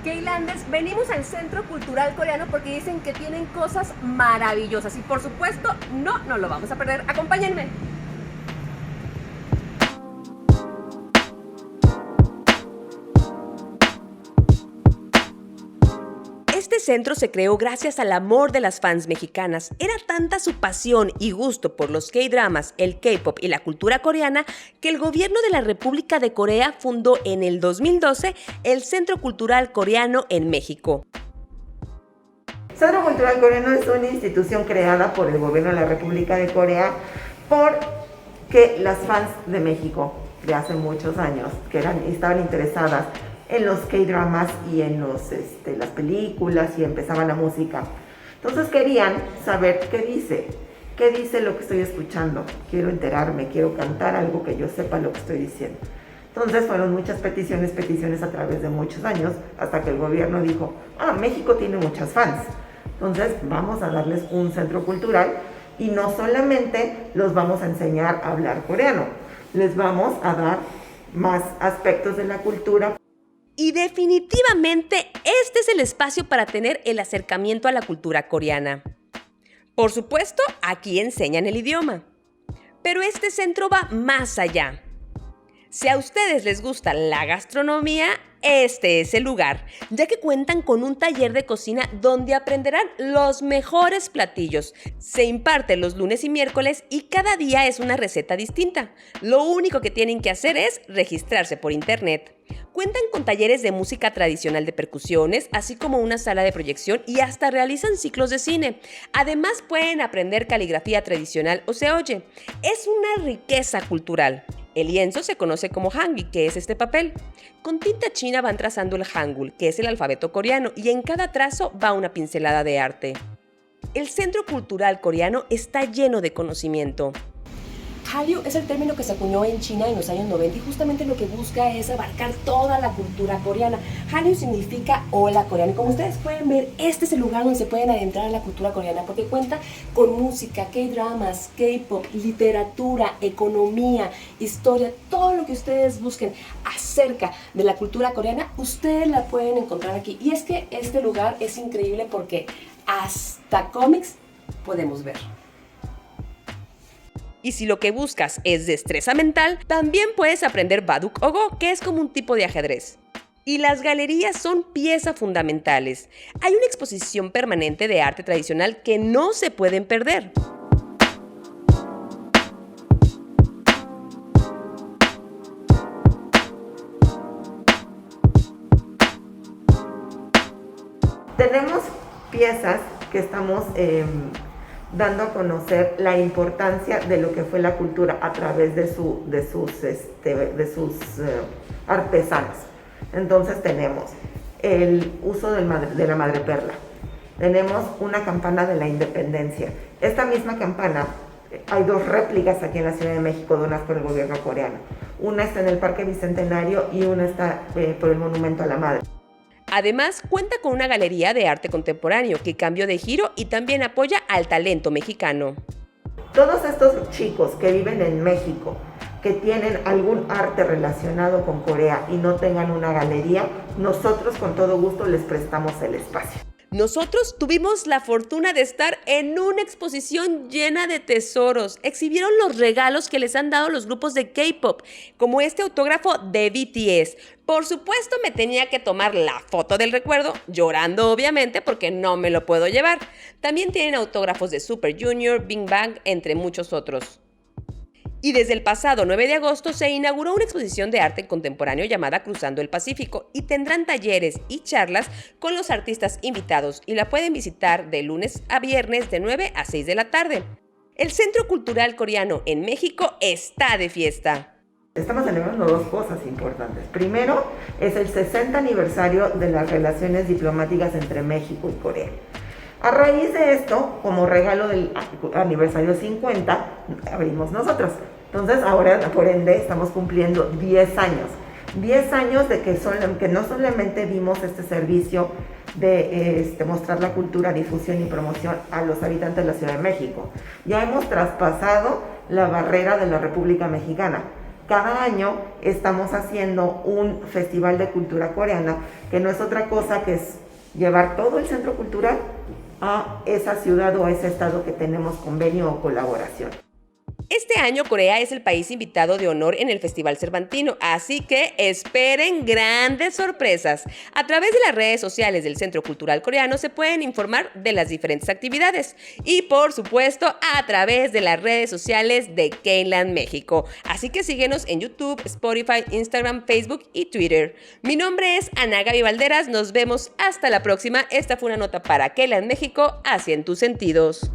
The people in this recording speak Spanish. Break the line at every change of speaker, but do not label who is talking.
Keilanders, venimos al Centro Cultural Coreano porque dicen que tienen cosas maravillosas y por supuesto no nos lo vamos a perder. Acompáñenme. Este centro se creó gracias al amor de las fans mexicanas. Era tanta su pasión y gusto por los K-dramas, el K-pop y la cultura coreana que el gobierno de la República de Corea fundó en el 2012 el Centro Cultural Coreano en México.
Centro Cultural Coreano es una institución creada por el gobierno de la República de Corea porque las fans de México de hace muchos años que estaban interesadas en los K-dramas y en las películas y empezaban la música. Entonces querían saber qué dice lo que estoy escuchando. Quiero enterarme, quiero cantar algo que yo sepa lo que estoy diciendo. Entonces fueron muchas peticiones a través de muchos años, hasta que el gobierno dijo, México tiene muchas fans. Entonces vamos a darles un centro cultural y no solamente los vamos a enseñar a hablar coreano, les vamos a dar más aspectos de la cultura.
Y definitivamente este es el espacio para tener el acercamiento a la cultura coreana. Por supuesto, aquí enseñan el idioma. Pero este centro va más allá. Si a ustedes les gusta la gastronomía, este es el lugar, ya que cuentan con un taller de cocina donde aprenderán los mejores platillos. Se imparte los lunes y miércoles y cada día es una receta distinta. Lo único que tienen que hacer es registrarse por internet. Cuentan con talleres de música tradicional de percusiones, así como una sala de proyección y hasta realizan ciclos de cine. Además pueden aprender caligrafía tradicional o seoye. Es una riqueza cultural. El lienzo se conoce como hangul, que es este papel. Con tinta china van trazando el hangul, que es el alfabeto coreano, y en cada trazo va una pincelada de arte. El Centro Cultural Coreano está lleno de conocimiento. Hallyu es el término que se acuñó en China en los años 90 y justamente lo que busca es abarcar toda la cultura coreana. Hallyu significa hola coreano. Y como ustedes pueden ver, este es el lugar donde se pueden adentrar a la cultura coreana porque cuenta con música, K-dramas, K-pop, literatura, economía, historia, todo lo que ustedes busquen acerca de la cultura coreana, ustedes la pueden encontrar aquí. Y es que este lugar es increíble porque hasta cómics podemos ver. Y si lo que buscas es destreza mental, también puedes aprender Baduk o Go, que es como un tipo de ajedrez. Y las galerías son piezas fundamentales. Hay una exposición permanente de arte tradicional que no se pueden perder.
Tenemos piezas que estamos dando a conocer la importancia de lo que fue la cultura a través de sus artesanos. Entonces tenemos el uso de la madreperla, tenemos una campana de la independencia. Esta misma campana, hay dos réplicas aquí en la Ciudad de México donadas por el gobierno coreano. Una está en el Parque Bicentenario y una está por el Monumento a la Madre.
Además, cuenta con una galería de arte contemporáneo que cambió de giro y también apoya al talento mexicano.
Todos estos chicos que viven en México, que tienen algún arte relacionado con Corea y no tengan una galería, nosotros con todo gusto les prestamos el espacio.
Nosotros tuvimos la fortuna de estar en una exposición llena de tesoros. Exhibieron los regalos que les han dado los grupos de K-pop, como este autógrafo de BTS. Por supuesto me tenía que tomar la foto del recuerdo, llorando obviamente porque no me lo puedo llevar. También tienen autógrafos de Super Junior, Big Bang, entre muchos otros. Y desde el pasado 9 de agosto se inauguró una exposición de arte contemporáneo llamada Cruzando el Pacífico y tendrán talleres y charlas con los artistas invitados y la pueden visitar de lunes a viernes de 9 a 6 de la tarde. El Centro Cultural Coreano en México está de fiesta.
Estamos celebrando dos cosas importantes. Primero, es el 60 aniversario de las relaciones diplomáticas entre México y Corea. A raíz de esto, como regalo del aniversario 50, abrimos nosotros. Entonces, ahora, por ende, estamos cumpliendo 10 años. 10 años de que no solamente dimos este servicio de mostrar la cultura, difusión y promoción a los habitantes de la Ciudad de México. Ya hemos traspasado la barrera de la República Mexicana. cada año estamos haciendo un festival de cultura coreana, que no es otra cosa que es llevar todo el centro cultural a esa ciudad o a ese estado que tenemos convenio o colaboración.
Este año Corea es el país invitado de honor en el Festival Cervantino, así que esperen grandes sorpresas. A través de las redes sociales del Centro Cultural Coreano se pueden informar de las diferentes actividades y por supuesto a través de las redes sociales de K-Land México. Así que síguenos en YouTube, Spotify, Instagram, Facebook y Twitter. Mi nombre es Ana Gaby Valderas, nos vemos hasta la próxima. Esta fue una nota para K-Land México, hacia en tus sentidos.